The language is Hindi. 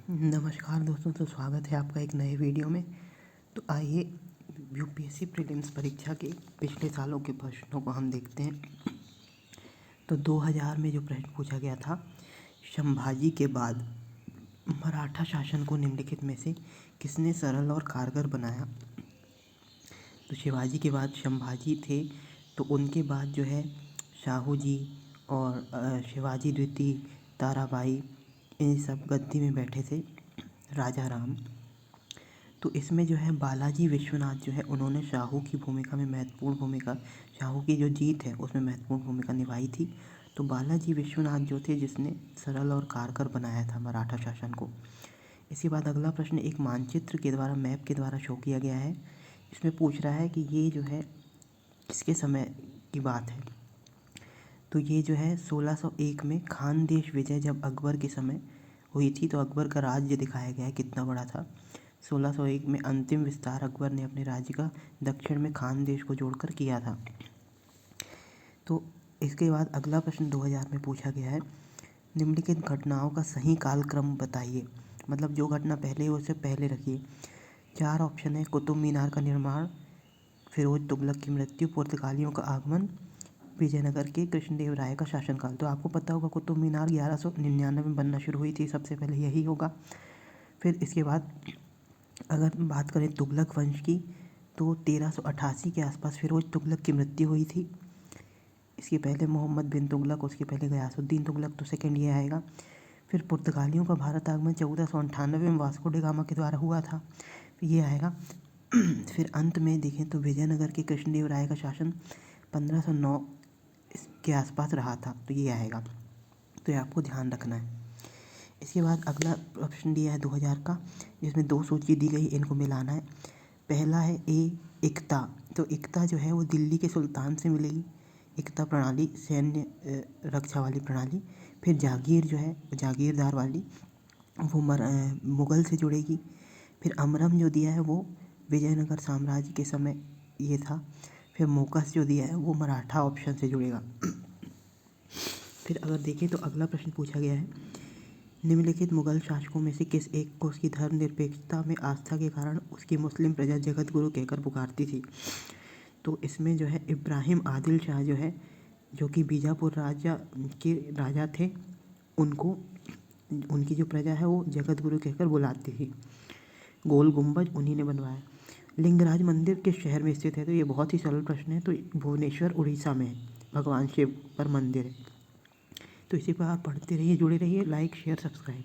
नमस्कार दोस्तों, तो स्वागत है आपका एक नए वीडियो में। तो आइए यूपीएससी प्रीलिम्स परीक्षा के पिछले सालों के प्रश्नों को हम देखते हैं। तो 2000 में जो प्रश्न पूछा गया था, संभाजी के बाद मराठा शासन को निम्नलिखित में से किसने सरल और कारगर बनाया। तो शिवाजी के बाद संभाजी थे, तो उनके बाद जो है शाहू जी और शिवाजी द्वितीय, ताराबाई, इन सब गद्दी में बैठे थे, राजा राम। तो इसमें जो है बालाजी विश्वनाथ जो है उन्होंने शाहू की भूमिका में महत्वपूर्ण भूमिका, शाहू की जो जीत है उसमें महत्वपूर्ण भूमिका निभाई थी। तो बालाजी विश्वनाथ जो थे जिसने सरल और कारगर बनाया था मराठा शासन को। इसके बाद अगला प्रश्न एक मानचित्र के द्वारा, मैप के द्वारा शो किया गया है। इसमें पूछ रहा है कि ये जो है किसके समय की बात है। तो ये जो है 1601 में खानदेश विजय जब अकबर के समय हुई थी, तो अकबर का राज्य दिखाया गया है कितना बड़ा था। 1601 में अंतिम विस्तार अकबर ने अपने राज्य का दक्षिण में खानदेश को जोड़कर किया था। तो इसके बाद अगला प्रश्न 2000 में पूछा गया है, निम्नलिखित घटनाओं का सही कालक्रम बताइए। मतलब जो घटना पहले है उससे पहले रखिए। 4 ऑप्शन है, कुतुब मीनार का निर्माण, फिरोज तुगलक की मृत्यु, पुर्तगालियों का आगमन, विजयनगर के कृष्णदेव राय का शासनकाल। तो आपको पता होगा कुतुब मीनार 1199 में बनना शुरू हुई थी, सबसे पहले यही होगा। फिर इसके बाद अगर बात करें तुगलक वंश की, तो 1388 के आसपास फिरोज तुगलक की मृत्यु हुई थी। इसके पहले मोहम्मद बिन तुगलक, उसके पहले गयासुद्दीन तुगलक, तो सेकंड ये आएगा। फिर पुर्तगालियों का भारत आगमन 1498 में वास्को डे गामा के द्वारा हुआ था, ये आएगा। फिर अंत में देखें तो विजयनगर के कृष्णदेव राय का शासन 1509 के आसपास रहा था, तो ये आएगा। तो ये आपको ध्यान रखना है। इसके बाद अगला ऑप्शन दिया है 2000 का, जिसमें 2 सूची दी गई, इनको मिलाना है। पहला है ए एकता। तो एकता जो है वो दिल्ली के सुल्तान से मिलेगी, एकता प्रणाली, सैन्य रक्षा वाली प्रणाली। फिर जागीर जो है, जागीरदार वाली, वो मुग़ल से जुड़ेगी। फिर अमरम जो दिया है वो विजयनगर साम्राज्य के समय ये था। फिर मोकस जो दिया है वो मराठा ऑप्शन से जुड़ेगा। फिर अगर देखें तो अगला प्रश्न पूछा गया है, निम्नलिखित मुगल शासकों में से किस एक को उसकी धर्मनिरपेक्षता में आस्था के कारण उसकी मुस्लिम प्रजा जगत गुरु कहकर पुकारती थी। तो इसमें जो है इब्राहिम आदिल शाह जो है, जो कि बीजापुर राजा थे, उनको उनकी जो प्रजा है वो जगत गुरु कहकर बुलाती थी। गोल गुंबज उन्हीं ने बनवाया। लिंगराज मंदिर किस शहर में स्थित है। तो ये बहुत ही सरल प्रश्न है। तो भुवनेश्वर उड़ीसा में है, भगवान शिव पर मंदिर है। तो इसी पर आप पढ़ते रहिए, जुड़े रहिए, लाइक शेयर सब्सक्राइब।